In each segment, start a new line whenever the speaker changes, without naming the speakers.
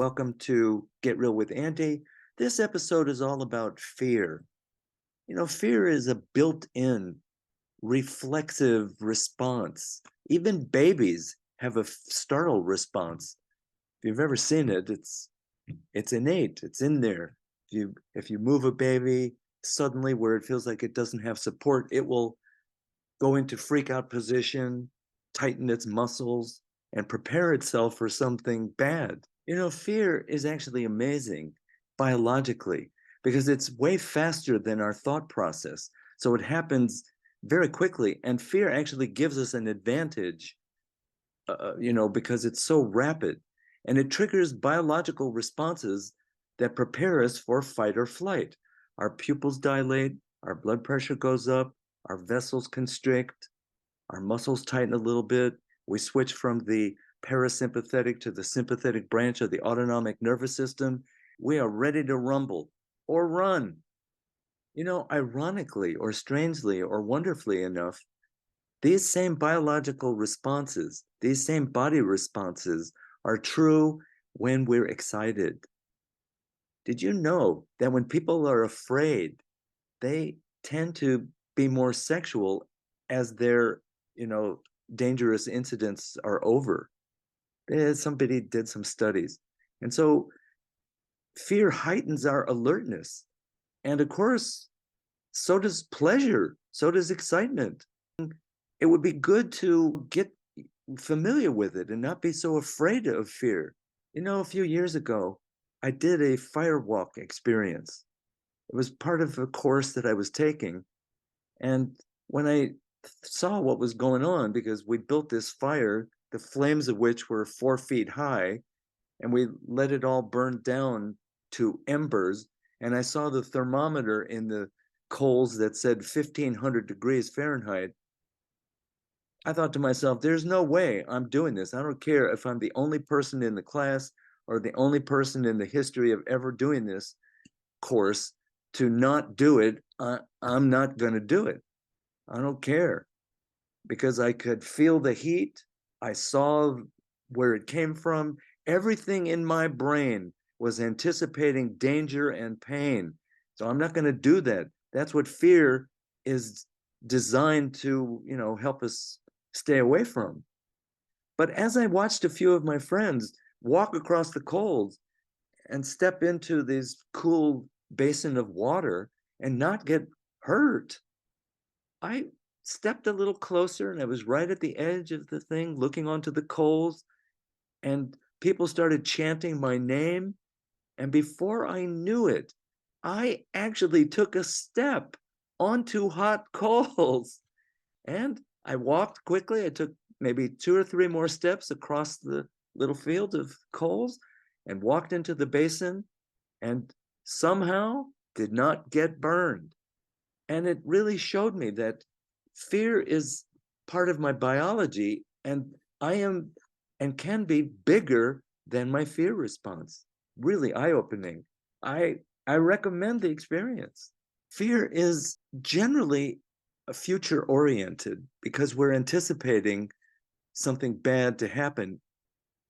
Welcome to Get Real with Andy. This episode is all about fear. Fear is a built in reflexive response. Even babies have a startle response. If you've ever seen it, it's innate, it's in there. If you move a baby suddenly where it feels like it doesn't have support, it will go into freak out position, tighten its muscles, and prepare itself for something bad. Fear is actually amazing biologically because it's way faster than our thought process. So it happens very quickly, and fear actually gives us an advantage, because it's so rapid and it triggers biological responses that prepare us for fight or flight. Our pupils dilate, our blood pressure goes up, our vessels constrict, our muscles tighten a little bit. We switch from the parasympathetic to the sympathetic branch of the autonomic nervous system. We are ready to rumble or run. Ironically or strangely or wonderfully enough, these same biological responses, these same body responses are true when we're excited. Did you know that when people are afraid, they tend to be more sexual as their, you know, dangerous incidents are over? Somebody did some studies. And so fear heightens our alertness. And of course, so does pleasure, so does excitement. It would be good to get familiar with it and not be so afraid of fear. A few years ago, I did a firewalk experience. It was part of a course that I was taking. And when I saw what was going on, because we built this fire, the flames of which were 4 feet high, and we let it all burn down to embers. And I saw the thermometer in the coals that said 1,500 degrees Fahrenheit. I thought to myself, there's no way I'm doing this. I don't care if I'm the only person in the class or the only person in the history of ever doing this course to not do it. I'm not going to do it. I don't care, because I could feel the heat. I saw where it came from. Everything in my brain was anticipating danger and pain. So I'm not going to do that. That's what fear is designed to, help us stay away from. But as I watched a few of my friends walk across the coals and step into this cool basin of water and not get hurt, I stepped a little closer and I was right at the edge of the thing, looking onto the coals, and people started chanting my name. And before I knew it, I actually took a step onto hot coals. And I walked quickly. I took maybe 2 or 3 more steps across the little field of coals and walked into the basin and somehow did not get burned. And it really showed me that fear is part of my biology, and I am and can be bigger than my fear response. Really eye-opening. I recommend the experience. Fear is generally future oriented because we're anticipating something bad to happen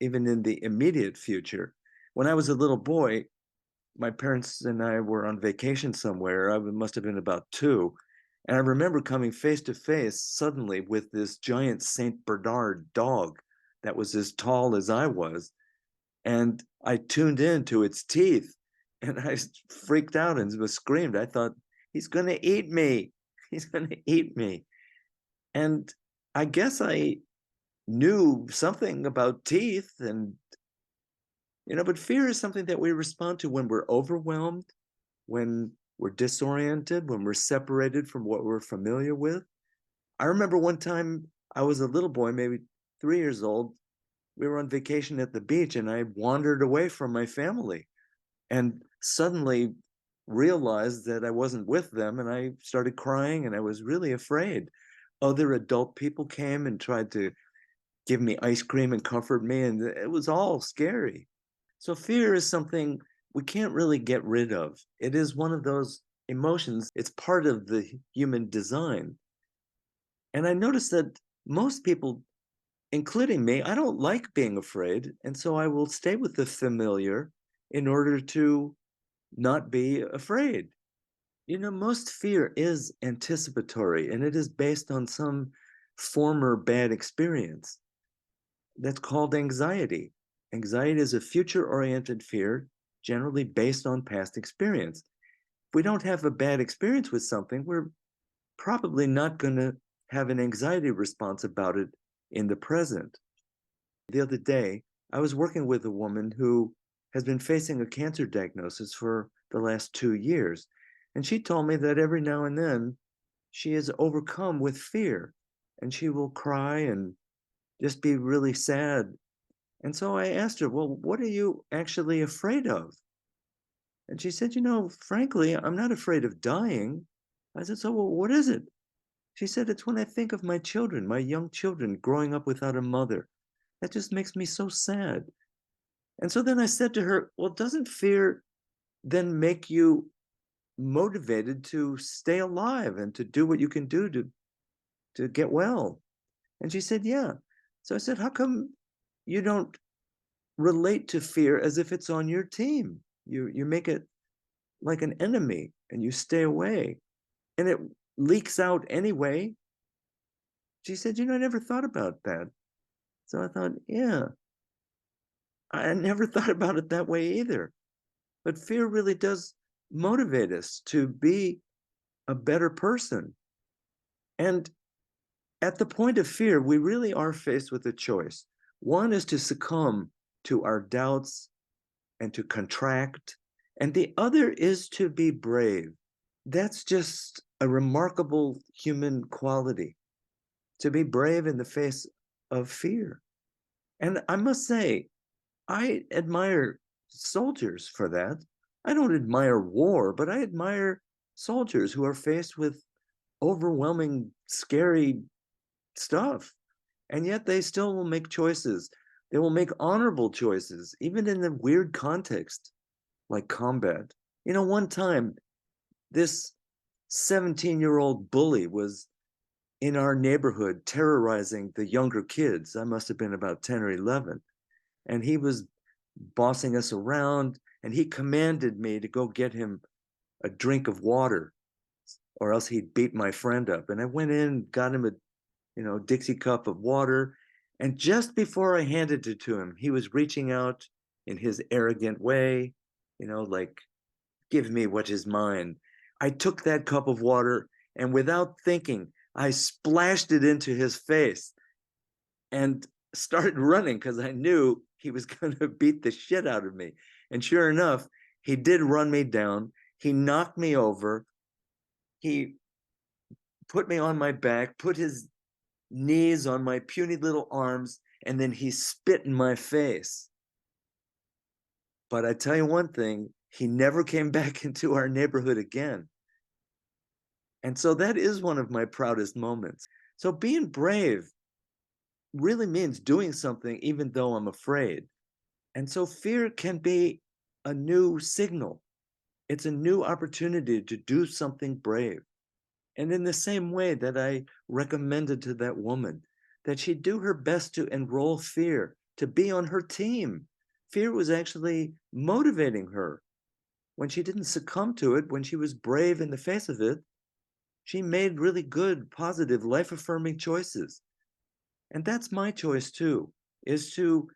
even in the immediate future. When I was a little boy, my parents and I were on vacation somewhere. I must have been about 2. And I remember coming face to face suddenly with this giant St. Bernard dog that was as tall as I was. And I tuned into its teeth and I freaked out and was screamed. I thought, he's going to eat me. He's going to eat me. And I guess I knew something about teeth but fear is something that we respond to when we're overwhelmed, when we're disoriented, when we're separated from what we're familiar with. I remember one time I was a little boy, maybe 3 years old. We were on vacation at the beach and I wandered away from my family and suddenly realized that I wasn't with them, and I started crying and I was really afraid. Other adult people came and tried to give me ice cream and comfort me, and it was all scary. So fear is something we can't really get rid of. It is one of those emotions. It's part of the human design. And I noticed that most people including me, I don't like being afraid. And so I will stay with the familiar in order to not be afraid. Most fear is anticipatory and it is based on some former bad experience. That's called anxiety. Anxiety is a future oriented fear, generally based on past experience. If we don't have a bad experience with something, we're probably not going to have an anxiety response about it in the present. The other day, I was working with a woman who has been facing a cancer diagnosis for the last 2 years. And she told me that every now and then she is overcome with fear and she will cry and just be really sad. And so I asked her, well, what are you actually afraid of? And she said, frankly, I'm not afraid of dying. I said, so well, what is it? She said, it's when I think of my children, my young children growing up without a mother. That just makes me so sad. And so then I said to her, well, doesn't fear then make you motivated to stay alive and to do what you can do to get well? And she said, yeah. So I said, how come you don't relate to fear as if it's on your team? You make it like an enemy and you stay away and it leaks out anyway. She said, I never thought about that. So I thought, yeah, I never thought about it that way either. But fear really does motivate us to be a better person. And at the point of fear, we really are faced with a choice. One is to succumb to our doubts and to contract, and the other is to be brave. That's just a remarkable human quality, to be brave in the face of fear. And I must say, I admire soldiers for that. I don't admire war, but I admire soldiers who are faced with overwhelming, scary stuff. And yet they still will make choices. They will make honorable choices, even in a weird context like combat. One time, this 17-year-old bully was in our neighborhood terrorizing the younger kids. I must have been about 10 or 11. And he was bossing us around, and he commanded me to go get him a drink of water, or else he'd beat my friend up. And I went in, got him a Dixie cup of water. And just before I handed it to him, he was reaching out in his arrogant way, like, give me what is mine. I took that cup of water and without thinking, I splashed it into his face and started running because I knew he was going to beat the shit out of me. And sure enough, he did run me down. He knocked me over. He put me on my back, put his knees on my puny little arms, and then he spit in my face. But I tell you one thing, he never came back into our neighborhood again. And so that is one of my proudest moments. So being brave really means doing something even though I'm afraid. And so fear can be a new signal. It's a new opportunity to do something brave. And in the same way that I recommended to that woman that she do her best to enroll fear, to be on her team. Fear was actually motivating her. When she didn't succumb to it, when she was brave in the face of it, she made really good, positive, life-affirming choices. And that's my choice too, is to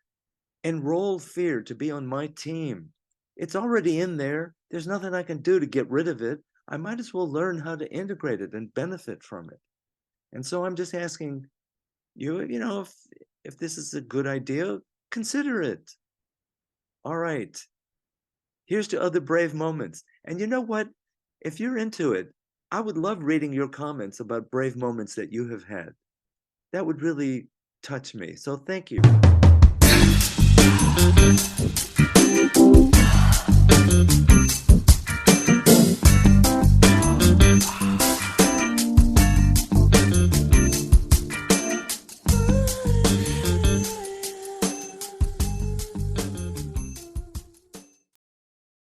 enroll fear, to be on my team. It's already in there. There's nothing I can do to get rid of it. I might as well learn how to integrate it and benefit from it. And so I'm just asking you, if this is a good idea, consider it. All right. Here's to other brave moments. And you know what? If you're into it, I would love reading your comments about brave moments that you have had. That would really touch me. So thank you.